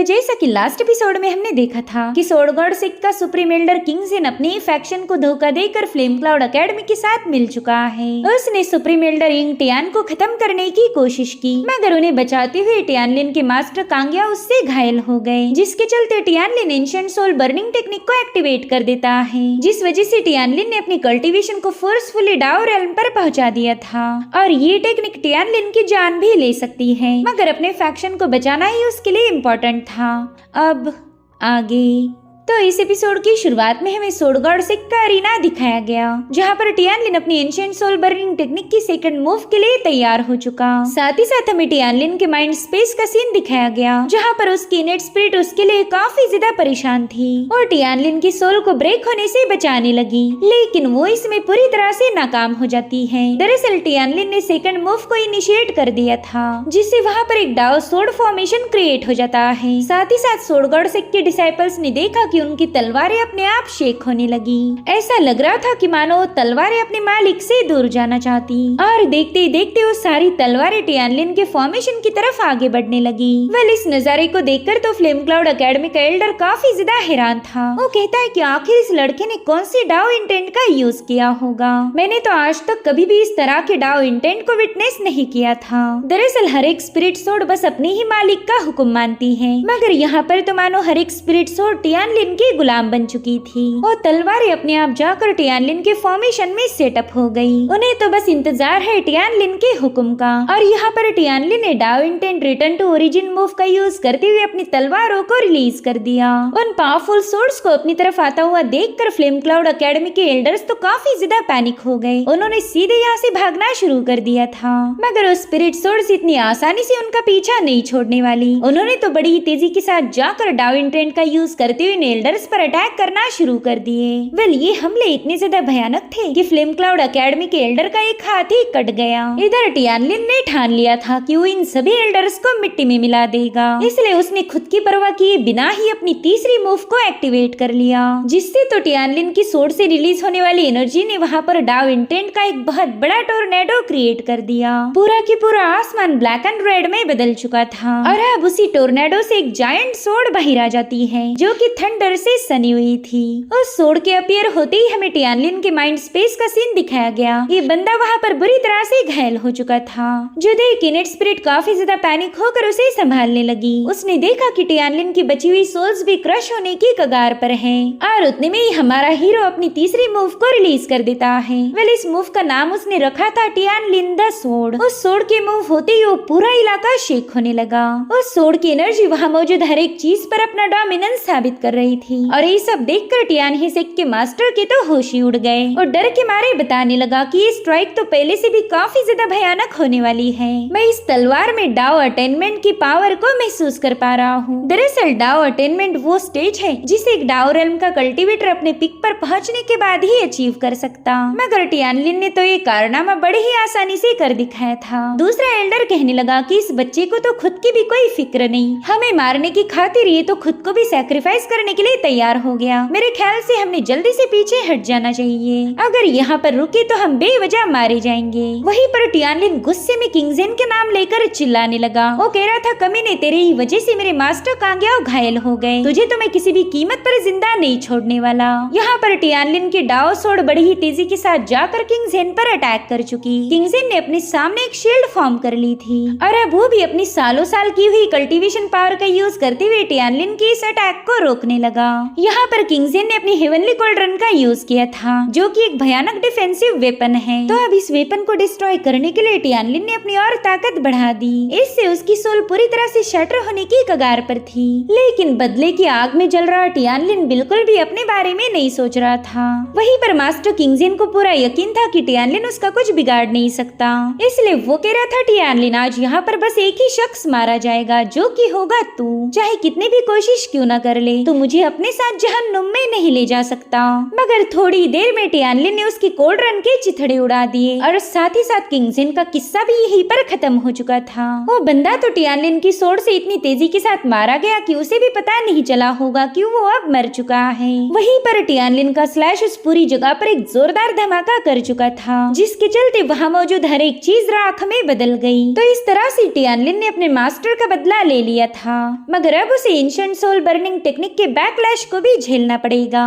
जैसा कि last episode में हमने देखा था कि स्वॉर्ड गार्ड 6 का सुप्रीम एल्डर किंग जेन अपने ही फैक्शन को धोखा देकर फ्लेम क्लाउड एकेडमी के साथ मिल चुका है। उसने सुप्रीम एल्डर यिंग टियान को खत्म करने की कोशिश की, मगर उन्हें बचाते हुए टियानलिन के मास्टर कांग्या उससे घायल हो गए, जिसके चलते टियानलिन एंशिएंट सोल बर्निंग टेक्निक को एक्टिवेट कर देता है, जिस वजह से टियानलिन ने अपनी कल्टीवेशन को फोर्सफुली डाओ रेल्म पर पहुंचा दिया था। और ये टेक्निक टियानलिन की जान भी ले सकती है, मगर अपने फैक्शन को बचाना ही उसके लिए इम्पोर्टेंट था। अब आगे तो इस एपिसोड की शुरुआत में हमें स्वॉर्ड गार्ड 6 का अरीना दिखाया गया, जहां पर टियानलिन अपनी एंशिएंट सोल बर्निंग टेक्निक की सेकंड मूव के लिए तैयार हो चुका। साथ ही साथ हमें टियानलिन के माइंड स्पेस का सीन दिखाया गया, जहां पर उसकी इनेट स्पिरिट उसके लिए काफी ज्यादा परेशान थी और टियानलिन की सोल को ब्रेक होने से बचाने लगी, लेकिन वो इसमें पूरी तरह से नाकाम हो जाती है। दरअसल टियानलिन ने सेकंड मूव को इनिशिएट कर दिया था, जिससे वहाँ पर एक डाओ सोर्ड फॉर्मेशन क्रिएट हो जाता है। साथ ही साथ स्वॉर्ड गार्ड 6 के डिसाइपल्स ने देखा कि उनकी तलवारें अपने आप शेक होने लगी। ऐसा लग रहा था कि मानो तलवारें अपने मालिक से दूर जाना चाहती, और देखते ही देखते वो सारी तलवारें टियानलिन के फॉर्मेशन की तरफ आगे बढ़ने लगी। वेल, इस नजारे को देखकर तो फ्लेम क्लाउड एकेडमी का एल्डर काफी ज्यादा हैरान था। वो कहता है कि आखिर इस लड़के ने कौन सी डाओ इंटेंट का यूज किया होगा। मैंने तो आज तक कभी भी इस तरह के डाओ इंटेंट को विटनेस नहीं किया था। दरअसल हर एक स्पिरिट सोर्ड बस अपने ही मालिक का हुक्म मानती है, मगर यहाँ पर तो मानो हर एक स्पिरिट सोर्ड टियानलिन की गुलाम बन चुकी थी और तलवारें अपने आप जाकर टियानलिन के फॉर्मेशन में सेटअप हो गई। उन्हें तो बस इंतजार है टियानलिन के हुक्म का। और यहाँ पर टियानलिन ने Dao intent return to origin move का यूज करते हुए अपनी तलवारों को रिलीज कर दिया। उन पावरफुल सोर्ड्स को अपनी तरफ आता हुआ देखकर फ्लेम क्लाउड एकेडमी के एल्डर्स तो काफी ज्यादा पैनिक हो गए। उन्होंने सीधे यहाँ से भागना शुरू कर दिया था, मगर वो स्पिरिट सोर्ड्स इतनी आसानी से उनका पीछा नहीं छोड़ने वाली। उन्होंने तो बड़ी तेजी के साथ जाकर डाओ इंटेंट का यूज करते हुए एल्डर्स पर अटैक करना शुरू कर दिए। वेल, ये हमले इतने ज्यादा भयानक थे कि फ्लेम क्लाउड एकेडमी के एल्डर का एक हाथ ही कट गया। इधर टियानलिन ने ठान लिया था कि वो इन सभी एल्डर्स को मिट्टी में मिला देगा, इसलिए उसने खुद की परवाह किए बिना ही अपनी तीसरी मूव को एक्टिवेट कर लिया, जिससे तो टियानलिन की सोर्ड से रिलीज होने वाली एनर्जी ने वहाँ पर डाओ इंटेंट का एक बहुत बड़ा टोर्नेडो क्रिएट कर दिया। पूरा की पूरा आसमान ब्लैक एंड रेड में बदल चुका था और अब उसी टोर्नेडो से एक जायंट सोर्ड बाहर आ जाती है, जो कि थंडर से सनी हुई थी। उस सोर्ड के अपीयर होते ही हमें टियानलिन के माइंड स्पेस का सीन दिखाया गया। ये बंदा वहाँ पर बुरी तरह से घायल हो चुका था, जो देख इनेट स्पिरिट काफी ज्यादा पैनिक होकर उसे संभालने लगी। उसने देखा कि टियानलिन की बची हुई सोल्स भी क्रश होने की कगार पर हैं, और उतने में ही हमारा हीरो अपनी तीसरी मूव को रिलीज कर देता है। वेल, इस मूव का नाम उसने रखा था टियानलिन द सोर्ड। उस सोर्ड के मूव होते ही वो पूरा इलाका शेक होने लगा। उस सोर्ड की एनर्जी वहाँ मौजूद हर एक चीज पर अपना डोमिनेंस साबित कर रही थी, और ये सब देखकर टियानलिन के मास्टर के तो होश ही उड़ गए और डर के मारे बताने लगा कि ये स्ट्राइक तो पहले से भी काफी ज्यादा भयानक होने वाली है। मैं इस तलवार में डाओ अटेनमेंट की पावर को महसूस कर पा रहा हूँ। दरअसल डाओ अटेनमेंट वो स्टेज है जिसे एक डाओ रेल्म का कल्टीवेटर अपने पिक पर पहुँचने के बाद ही अचीव कर सकता, मगर टियानलिन ने तो ये कारनामा बड़े ही आसानी से कर दिखाया था। दूसरा एल्डर कहने लगा कि इस बच्चे को तो खुद की भी कोई फिक्र नहीं, हमें मारने की खातिर ये तो खुद को भी सैक्रिफाइस करने के लिए तैयार हो गया। मेरे ख्याल से हमने जल्दी से पीछे हट जाना चाहिए, अगर यहाँ पर रुके तो हम बेवजह मारे जाएंगे। वहीं पर टियानलिन गुस्से में किंग जेन के नाम लेकर चिल्लाने लगा। वो कह रहा था, कमीने, तेरे ही वजह से मेरे मास्टर कांग्या घायल हो गए, तुझे तो मैं किसी भी कीमत पर जिंदा नहीं छोड़ने वाला। यहाँ पर टियानलिन की डाओ सोर्ड बड़ी ही तेजी के साथ जाकर किंग जेन पर अटैक कर चुकी। किंग जेन ने अपने सामने एक शील्ड फॉर्म कर ली थी, और अब वो भी अपनी सालों साल की हुई कल्टीवेशन पावर का यूज करते हुए टियानलिन की इस अटैक को रोकने लगा। यहाँ पर किंग जेन ने अपनी हेवनली कोल्ड्रन का यूज किया था, जो कि एक भयानक डिफेंसिव वेपन है। तो अब इस वेपन को डिस्ट्रॉय करने के लिए टियानलिन ने अपनी और ताकत बढ़ा दी। इससे उसकी सोल पूरी तरह से शटर होने की कगार पर थी, लेकिन बदले की आग में जल रहा टियानलिन बिल्कुल भी अपने बारे में नहीं सोच रहा था। वहीं पर मास्टर किंग जेन को पूरा यकीन था कि टियानलिन उसका कुछ बिगाड़ नहीं सकता, इसलिए वो कह रहा था, टियानलिन, आज यहाँ पर बस एक ही शख्स मारा जाएगा, जो कि होगा तू। चाहे कितनी भी कोशिश क्यों न कर ले, तो मुझे मुझे अपने साथ जहन्नुम में नहीं ले जा सकता। मगर थोड़ी देर में टियानलिन ने उसकी कोल्ड रन के चिथड़े उड़ा दिए और साथ ही साथ किंगजिन का किस्सा भी यहीं पर खत्म हो चुका था। वो बंदा तो टियानलिन की सोड से इतनी तेजी के साथ मारा गया कि उसे भी पता नहीं चला होगा कि वो अब मर चुका है। वहीं पर टियानलिन का स्लैश उस पूरी जगह पर एक जोरदार धमाका कर चुका था, जिसके चलते वहाँ मौजूद हर एक चीज राख में बदल गई। तो इस तरह से टियानलिन ने अपने मास्टर का बदला ले लिया था, मगर अब उसे एंशिएंट सोल बर्निंग टेक्निक के बैकलैश को भी झेलना पड़ेगा।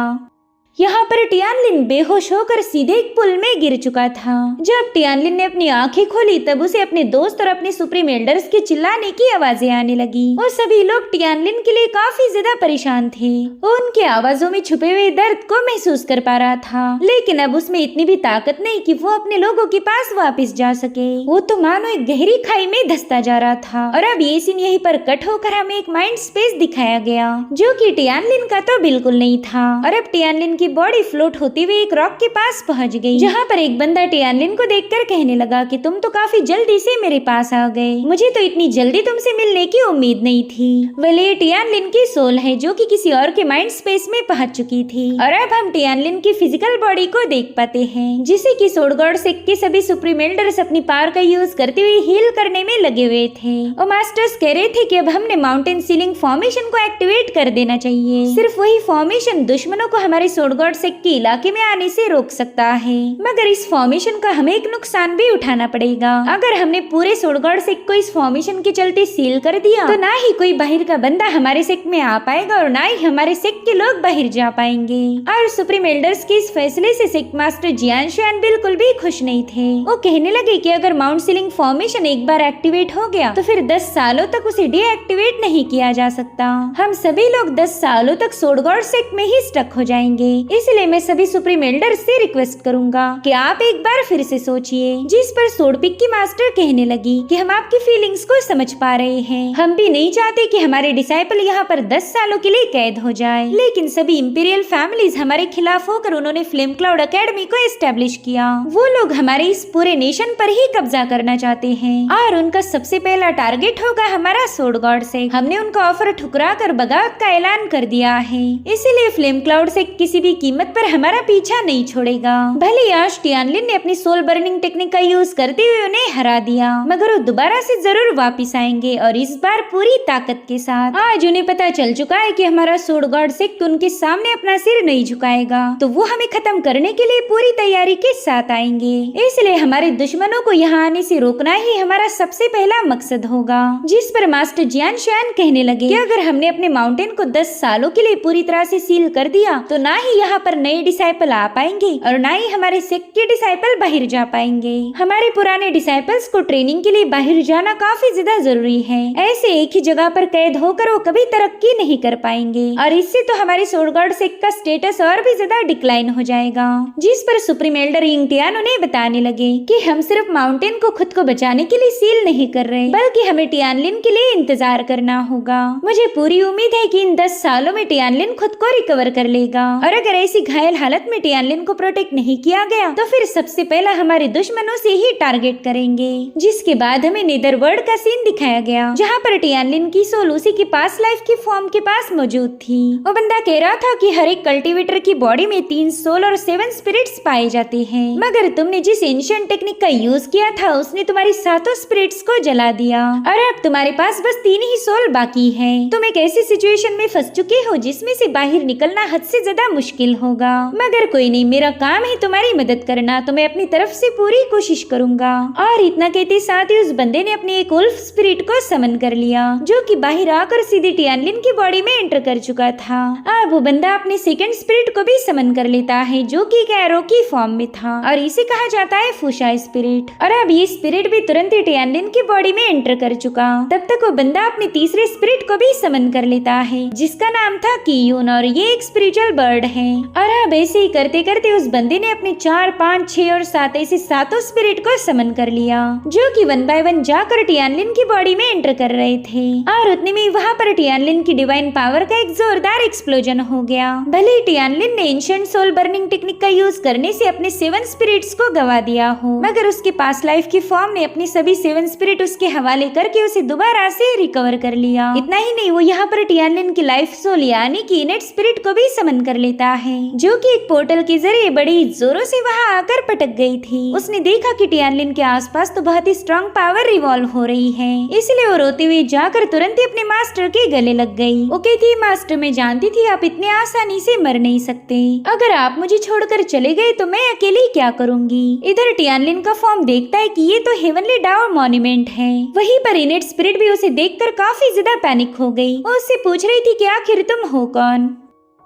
यहाँ पर टियानलिन बेहोश होकर सीधे एक पुल में गिर चुका था। जब टियानलिन ने अपनी आंखें खोली तब उसे अपने दोस्त और अपने सुप्रीम एल्डर्स के चिल्लाने की आवाजें आने लगी और सभी लोग टियानलिन के लिए काफी ज्यादा परेशान थे। वो उनके आवाजों में छुपे हुए दर्द को महसूस कर पा रहा था, लेकिन अब उसमें इतनी भी ताकत नहीं कि वो अपने लोगों के पास वापस जा सके। वो तो मानो एक गहरी खाई में धंसता जा रहा था। और अब ये सीन यहीं पर कट होकर हमें एक माइंड स्पेस दिखाया गया, जो कि टियानलिन का तो बिल्कुल नहीं था। और अब टियानलिन की बॉडी फ्लोट होते हुए एक रॉक के पास पहुंच गई, जहां पर एक बंदा टियानलिन को देखकर कहने लगा कि तुम तो काफी जल्दी से मेरे पास आ गए, मुझे तो इतनी जल्दी तुमसे मिलने की उम्मीद नहीं थी। वह टियानलिन की सोल है जो कि किसी और के माइंड स्पेस में पहुंच चुकी थी। और अब हम टियानलिन की फिजिकल बॉडी को देख पाते हैं, जिसे कि सोड गॉड सेक के सभी सुप्रीम एल्डर्स अपनी पावर का यूज करते हुए हील करने में लगे हुए थे। और मास्टर्स कह रहे थे कि अब हमने माउंटेन सीलिंग फॉर्मेशन को एक्टिवेट कर देना चाहिए। सिर्फ वही फॉर्मेशन दुश्मनों को हमारे सोड गॉड सेक के इलाके में आने से रोक सकता है, मगर इस फॉर्मेशन का हमें एक नुकसान भी उठाना पड़ेगा। अगर हमने पूरे सोड गॉड सेक को इस फॉर्मेशन के चलते सील कर दिया तो ना ही कोई बाहर का बंदा हमारे सेक में आ पाएगा और ना ही हमारे सेक के लोग बाहर जा पाएंगे। और सुप्रीम एल्डर्स के इस फैसले से सेक मास्टर जियान शुआन बिल्कुल भी खुश नहीं थे। वो कहने लगे कि अगर माउंट सीलिंग फॉर्मेशन एक बार एक्टिवेट हो गया तो फिर 10 सालों तक उसे डीएक्टिवेट नहीं किया जा सकता। हम सभी लोग 10 सालों तक सोड गॉड सेक में ही स्टक हो जाएंगे। इसलिए मैं सभी सुप्रीम एल्डर्स से रिक्वेस्ट करूंगा कि आप एक बार फिर से सोचिए। जिस पर सोडपिक की मास्टर कहने लगी कि हम आपकी फीलिंग्स को समझ पा रहे हैं, हम भी नहीं चाहते कि हमारे डिसाइपल यहाँ पर 10 सालों के लिए कैद हो जाए, लेकिन सभी इंपीरियल फैमिलीज हमारे खिलाफ होकर उन्होंने फ्लेम क्लाउड एकेडमी को एस्टेब्लिश किया। वो लोग हमारे इस पूरे नेशन पर ही कब्जा करना चाहते हैं और उनका सबसे पहला टारगेट होगा हमारा सोड गॉड सेक। हमने उनका ऑफर ठुकरा कर बगावत का ऐलान कर दिया है, इसीलिए फ्लेम क्लाउड सेक किसी भी कीमत पर हमारा पीछा नहीं छोड़ेगा। भले आज टियानलिन ने अपनी सोल बर्निंग टेक्निक का यूज करते हुए उन्हें हरा दिया, मगर वो दोबारा से जरूर वापस आएंगे और इस बार पूरी ताकत के साथ। आज उन्हें पता चल चुका है कि हमारा सोड गॉड सेक उनके सामने अपना सिर नहीं झुकाएगा, तो वो हमें खत्म करने के लिए पूरी तैयारी के साथ आएंगे। इसलिए हमारे दुश्मनों को यहाँ आने से रोकना ही हमारा सबसे पहला मकसद होगा। जिस पर मास्टर जियान शुआन कहने लगे कि अगर हमने अपने माउंटेन को 10 सालों के लिए पूरी तरह से सील कर दिया तो ना ही यहाँ पर नए डिसाइपल आ पाएंगे और ना ही हमारे सेक के डिसाइपल बाहर जा पाएंगे। हमारे पुराने डिसाइपल्स को ट्रेनिंग के लिए बाहर जाना काफी ज्यादा जरूरी है। ऐसे एक ही जगह पर कैद होकर वो कभी तरक्की नहीं कर पाएंगे और इससे तो हमारे सोड गॉड सेक का स्टेटस और भी ज्यादा डिक्लाइन हो जाएगा। जिस पर सुप्रीम एल्डर यिंग टियान उन्हें बताने लगे कि हम सिर्फ माउंटेन को खुद को बचाने के लिए सील नहीं कर रहे, बल्कि हमें टियानलिन के लिए इंतजार करना होगा। मुझे पूरी उम्मीद है कि इन 10 सालों में टियानलिन खुद को रिकवर कर लेगा और अगर ऐसी घायल हालत में टियानलिन को प्रोटेक्ट नहीं किया गया तो फिर सबसे पहला हमारे दुश्मनों से ही टारगेट करेंगे। जिसके बाद हमें नेदरवर्ल्ड का सीन दिखाया गया, जहाँ पर टियानलिन की सोल उसी की पास लाइफ की फॉर्म के पास मौजूद थी। वो बंदा कह रहा था कि हर एक कल्टीवेटर की बॉडी में 3 सोल और 7 स्पिरिट्स पाए जाते हैं, मगर तुमने जिस एंशिएंट टेक्निक का यूज किया था उसने तुम्हारी 7 स्पिरिट्स को जला दिया और अब तुम्हारे पास बस 3 ही सोल बाकी है। तुम एक ऐसी सिचुएशन में फंस चुके हो जिसमें से बाहर निकलना हद से ज्यादा मुश्किल होगा, मगर कोई नहीं, मेरा काम है तुम्हारी मदद करना, तो मैं अपनी तरफ से पूरी कोशिश करूंगा। और इतना कहते साथ ही उस बंदे ने अपनी एक उल्फ स्पिरिट को समन कर लिया, जो कि बाहर आकर सीधे टियानलिन की बॉडी में एंटर कर चुका था। अब वो बंदा अपने सेकंड स्पिरिट को भी समन कर लेता है, जो कि एक एरो की फॉर्म में था और इसे कहा जाता है फुशा स्पिरिट। और अब ये स्पिरिट भी तुरंत ही टियानलिन की बॉडी में एंटर कर चुका। तब तक वो बंदा अपने तीसरे स्पिरिट को भी समन कर लेता है, जिसका नाम था कीयून और ये एक स्पिरिचुअल बर्ड है और अब ऐसे ही करते करते उस बंदे ने अपने 4, 5, 6 और 7 ऐसे सातों स्पिरिट को समन कर लिया, जो कि 1 बाय 1 जाकर टियानलिन की बॉडी में एंटर कर रहे थे। और उतने में वहाँ पर टियानलिन की डिवाइन पावर का एक जोरदार एक्सप्लोजन हो गया। भले ही टियानलिन ने एंशिएंट सोल बर्निंग टेक्निक का यूज करने से अपने 7 स्पिरिट्स को गवा दिया हो, मगर उसके पास्ट लाइफ की फॉर्म ने अपनी सभी 7 स्पिरिट उसके हवाले करके उसे दोबारा से रिकवर कर लिया। इतना ही नहीं, वो यहाँ पर टियानलिन की लाइफ सोल यानी कि इनेट स्पिरिट को भी समन कर लेता है, जो कि एक पोर्टल के जरिए बड़ी जोरों से वहाँ आकर पटक गई थी। उसने देखा कि टियानलिन के आसपास तो बहुत ही स्ट्रॉन्ग पावर रिवॉल्व हो रही है, इसलिए वो रोते हुए जाकर तुरंत ही अपने मास्टर के गले लग गई। वो कहती, मास्टर मैं जानती थी आप इतने आसानी से मर नहीं सकते, अगर आप मुझे छोड़कर चले गए तो मैं अकेली क्या करूंगी। इधर टियानलिन का फॉर्म देखता है कि ये तो हेवनली डावर मॉन्यूमेंट है। वहीं पर इनेट स्पिरिट भी उसे देखकर काफी ज्यादा पैनिक हो गई। वो उससे पूछ रही थी कि आखिर तुम हो कौन।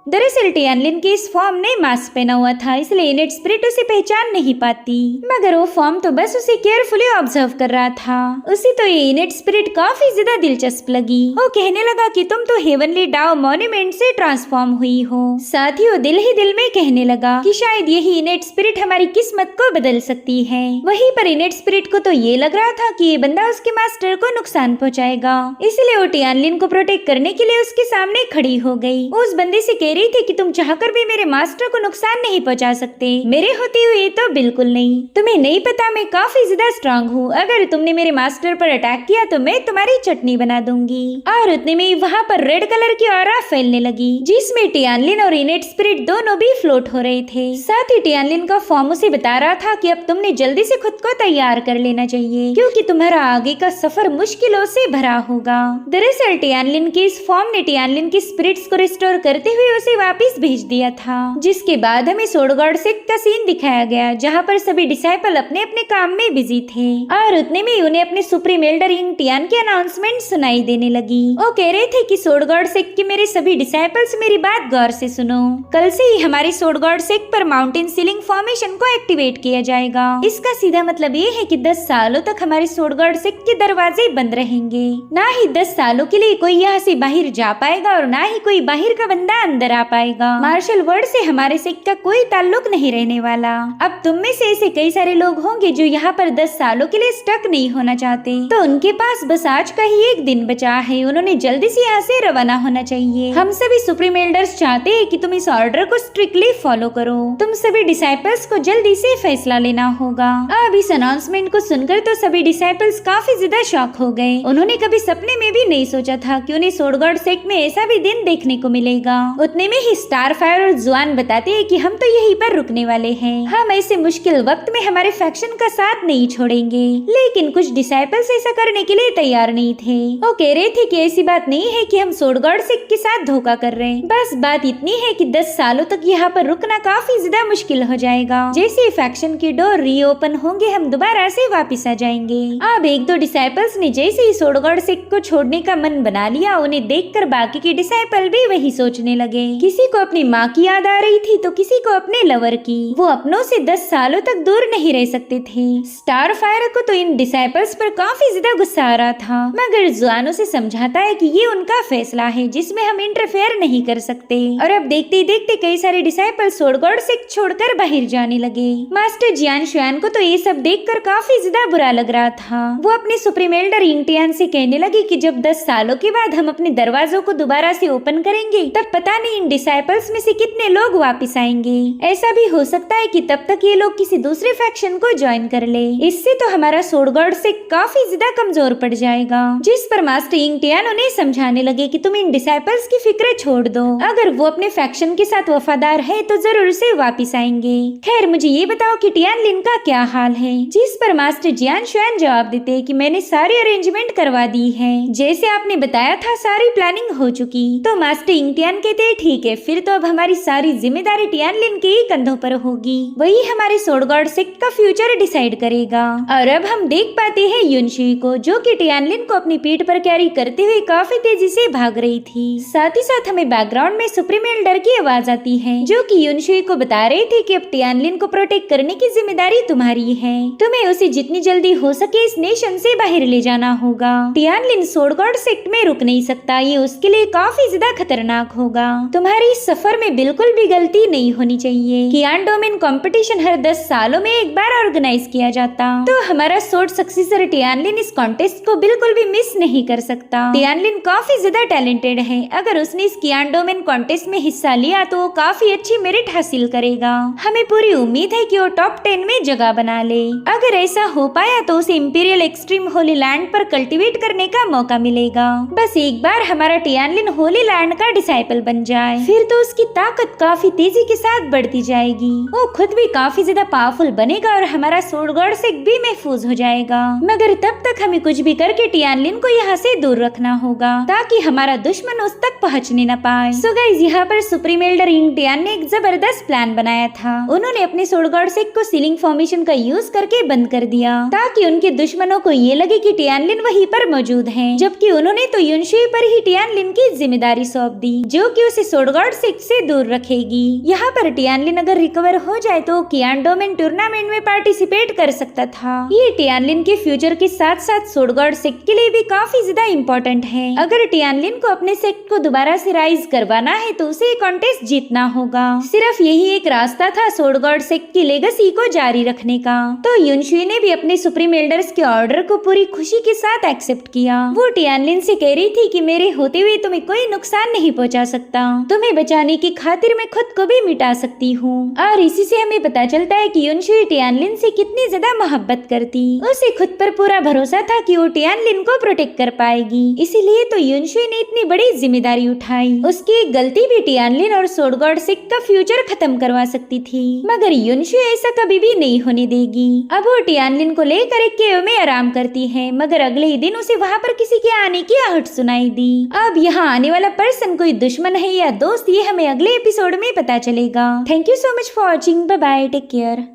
दरअसल टियानलिन के इस फॉर्म ने मास्क पहना हुआ था, इसलिए इनेट स्पिरिट उसे पहचान नहीं पाती, मगर वो फॉर्म तो बस उसे केयरफुली ऑब्जर्व कर रहा था। उसे तो ये इनेट स्पिरिट काफी ज्यादा दिलचस्प लगी। वो कहने लगा कि तुम तो हेवनली डाव मॉन्यूमेंट से ट्रांसफॉर्म हुई हो। साथ ही वो दिल ही दिल में कहने लगा कि शायद यही इनेट स्पिरिट हमारी किस्मत को बदल सकती है। वहीं पर इनेट स्पिरिट को तो ये लग रहा था कि ये बंदा उसके मास्टर को नुकसान पहुँचाएगा, इसलिए वो टियानलिन को प्रोटेक्ट करने के लिए उसके सामने खड़ी हो गई। उस बंदे से रही थी कि तुम चाहकर भी मेरे मास्टर को नुकसान नहीं पहुंचा सकते, मेरे होते हुए तो बिल्कुल नहीं। तुम्हें नहीं पता मैं काफी ज्यादा स्ट्रांग हूँ, अगर तुमने मेरे मास्टर पर अटैक किया तो मैं तुम्हारी चटनी बना दूंगी। और उतने में वहाँ पर रेड कलर की ऑरा फैलने लगी, जिसमें टियानलिन और इनेट स्पिरिट दोनों भी फ्लोट हो रहे थे। साथ ही टियानलिन का फॉर्म उसे बता रहा था कि अब तुमने जल्दी से खुद को तैयार कर लेना चाहिए, क्योंकि तुम्हारा आगे का सफर मुश्किलों से भरा होगा। दरअसल टियानलिन के इस फॉर्म ने टियानलिन की स्पिरिट्स को रिस्टोर करते हुए उसे वापस भेज दिया था, जिसके बाद हमें सोड गॉड सेक्ट का सीन दिखाया गया, जहाँ पर सभी डिसाइपल अपने अपने काम में बिजी थे। और उतने में उन्हें अपने सुप्रीम एल्डर यिंग टियान की अनाउंसमेंट सुनाई देने लगी। वो कह रहे थे कि सोड गॉड सेक्ट के मेरे सभी डिसाइपल्स मेरी बात गौर से सुनो, कल से ही हमारी सोड गॉड सेक्ट पर माउंटेन सीलिंग फॉर्मेशन को एक्टिवेट किया जाएगा। इसका सीधा मतलब ये है कि 10 सालों तक हमारे सोड गॉड सेक्ट के दरवाजे बंद रहेंगे। ना ही 10 सालों के लिए कोई यहाँ से बाहर जा पाएगा और ना ही कोई बाहर का बंदा अंदर आ पाएगा। मार्शल वर्ल्ड से हमारे सेक्ट का कोई ताल्लुक नहीं रहने वाला। अब तुम में से ऐसे कई सारे लोग होंगे जो यहाँ पर 10 सालों के लिए स्टक नहीं होना चाहते, तो उनके पास बस आज का ही एक दिन बचा है, उन्होंने जल्दी से यहाँ से रवाना होना चाहिए। हम सभी सुप्रीम एल्डर्स चाहते हैं कि तुम इस ऑर्डर को स्ट्रिक्टली फॉलो करो। तुम सभी डिसाइपल्स को जल्दी से फैसला लेना होगा। अब इस अनाउंसमेंट को सुनकर तो सभी डिसाइपल्स काफी ज्यादा शॉक हो गए। उन्होंने कभी सपने में भी नहीं सोचा था कि उन्हें सोड गॉड सेक्ट में ऐसा भी दिन देखने को मिलेगा। उतने में ही स्टारफायर और जुआन बताते हैं कि हम तो यहीं पर रुकने वाले हैं, हम ऐसे मुश्किल वक्त में हमारे फैक्शन का साथ नहीं छोड़ेंगे। लेकिन कुछ डिसाइपल्स ऐसा करने के लिए तैयार नहीं थे। वो कह रहे थे कि ऐसी बात नहीं है कि हम सोड गॉड सेक्ट के साथ धोखा कर रहे हैं, बस बात इतनी है कि 10 सालों तक यहाँ पर रुकना काफी ज्यादा मुश्किल हो जाएगा। जैसे फैक्शन की डोर रीओपन होंगे हम दोबारा से वापिस आ जाएंगे। अब 1-2 डिसाइपल्स ने जैसे ही सोड गॉड सेक्ट को छोड़ने का मन बना लिया, उन्हें देखकर बाकी के डिसाइपल भी वही सोचने लगे। किसी को अपनी माँ की याद आ रही थी तो किसी को अपने लवर की। वो अपनों से 10 सालों तक दूर नहीं रह सकते थे। स्टारफायर को तो इन डिसाइपल्स पर काफी ज्यादा गुस्सा आ रहा था, मगर जुआनो से समझाता है कि ये उनका फैसला है जिसमें हम इंटरफेयर नहीं कर सकते। और अब देखते ही देखते कई सारे डिसाइपल सोड गॉड सेक्ट छोड़कर बाहर जाने लगे। मास्टर जियान शुआन को तो ये सब देखकर काफी ज्यादा बुरा लग रहा था। वो अपने सुप्रीम एल्डर यिंग टियान से कहने लगी कि जब 10 सालों के बाद हम अपने दरवाजों को दोबारा से ओपन करेंगे, तब पता नहीं इन डिसाइपल्स में से कितने लोग वापस आएंगे। ऐसा भी हो सकता है कि तब तक ये लोग किसी दूसरे फैक्शन को ज्वाइन कर ले। इससे तो हमारा सोड गॉड सेक्ट काफी ज्यादा कमजोर पड़ जाएगा। जिस पर मास्टर यिंग टियान उन्हें समझाने लगे कि तुम इन डिसाइपल्स की फिक्र छोड़ दो, अगर वो अपने फैक्शन के साथ वफादार है तो जरूर से वापिस आएंगे। खैर मुझे ये बताओ कि टियानलिन का क्या हाल है। जिस पर मास्टर जियान शुआन जवाब देते हैं कि मैंने सारी अरेंजमेंट करवा दी है, जैसे आपने बताया था सारी प्लानिंग हो चुकी। तो मास्टर यिंग टियान कहते हैं ठीक है, फिर तो अब हमारी सारी जिम्मेदारी टियानलिन के ही कंधों पर होगी, वही हमारे सोड गॉड सेक्ट का फ्यूचर डिसाइड करेगा। और अब हम देख पाते हैं युनशी को, जो कि टियानलिन को अपनी पीठ पर कैरी करते हुए काफी तेजी से भाग रही थी। साथ ही साथ हमें बैकग्राउंड में सुप्रीम एल्डर की आवाज आती है, जो कि युनशी को बता रही थी कि अब टियानलिन को प्रोटेक्ट करने की जिम्मेदारी तुम्हारी है, तुम्हें उसे जितनी जल्दी हो सके इस नेशन से बाहर ले जाना होगा। टियानलिन सोड गॉड सेक्ट में रुक नहीं सकता, ये उसके लिए काफी ज्यादा खतरनाक होगा। तो तुम्हारी इस सफर में बिल्कुल भी गलती नहीं होनी चाहिए। कियान डोमेन कंपटीशन हर 10 सालों में एक बार ऑर्गेनाइज किया जाता, तो हमारा सोर्ड सक्सेसर टियानलिन इस कॉन्टेस्ट को बिल्कुल भी मिस नहीं कर सकता। टियानलिन काफी ज्यादा टैलेंटेड है, अगर उसने इस कियान डोमेन कॉन्टेस्ट में हिस्सा लिया तो काफी अच्छी मेरिट हासिल करेगा। हमें पूरी उम्मीद है कि वो टॉप 10 में जगह बना ले। अगर ऐसा हो पाया तो उसे इंपीरियल एक्सट्रीम होली लैंड पर कल्टीवेट करने का मौका मिलेगा। बस एक बार हमारा टियानलिन होली लैंड का डिसाइपल बन जाए, फिर तो उसकी ताकत काफी तेजी के साथ बढ़ती जाएगी। वो खुद भी काफी ज्यादा पावरफुल बनेगा और हमारा सोर्ड गॉड से भी महफूज हो जाएगा। मगर तब तक हमें कुछ भी करके टियानलिन को यहाँ से दूर रखना होगा, ताकि हमारा दुश्मन उस तक पहुँचने न पाए। सो गाइस, यहाँ पर सुप्रीम एल्डर यिंग टियान ने एक जबरदस्त प्लान बनाया था। उन्होंने अपने सोर्ड गॉड सेक को सीलिंग फॉर्मेशन का यूज करके बंद कर दिया, ताकि उनके दुश्मनों को ये लगे कि टियानलिन वहीं पर मौजूद है, जबकि उन्होंने तो युनशुई पर ही टियानलिन की जिम्मेदारी सौंप दी, जो कि उसे सोर्ड गॉड सेक से दूर रखेगी। यहाँ पर टियानलिन अगर रिकवर हो जाए तो कियान डोमेन टूर्नामेंट में पार्टिसिपेट कर सकता था। ये टियानलिन के फ्यूचर के साथ साथ सोर्ड गॉड सेक्ट के लिए भी काफी ज्यादा इम्पोर्टेंट है। अगर टियानलिन को अपने सेक्ट को दोबारा से राइज करवाना है तो उसे कॉन्टेस्ट जीतना होगा। सिर्फ यही एक रास्ता था सोर्ड गॉड सेक्ट की लेगेसी को जारी रखने का। तो युनशुई ने भी अपने सुप्रीम एल्डर्स के ऑर्डर को पूरी खुशी के साथ एक्सेप्ट किया। वो टियानलिन से कह रही थी कि मेरे होते हुए तुम्हें कोई नुकसान नहीं पहुंचा सकता, तुम्हें बचाने की खातिर मैं खुद को भी मिटा सकती हूँ। और इसी से हमें पता चलता है कि युनशुई टियानलिन से कितनी ज्यादा मोहब्बत करती। उसे खुद पर पूरा भरोसा था कि वो टियानलिन को प्रोटेक्ट कर पाएगी, इसीलिए तो युनशुई ने इतनी बड़ी जिम्मेदारी उठाई। उसकी एक गलती भी टियानलिन और सोर्ड गॉड सेक्ट का फ्यूचर खत्म करवा सकती थी, मगर युनशुई ऐसा कभी भी नहीं होने देगी। अब वो टियानलिन को लेकर एक केव में आराम करती है, मगर अगले ही दिन उसे वहाँ पर किसी के आने की आहट सुनाई दी। अब यहाँ आने वाला पर्सन कोई दुश्मन है या दोस्त, ये हमें अगले एपिसोड में पता चलेगा। Thank you so much for watching. Bye bye, take care.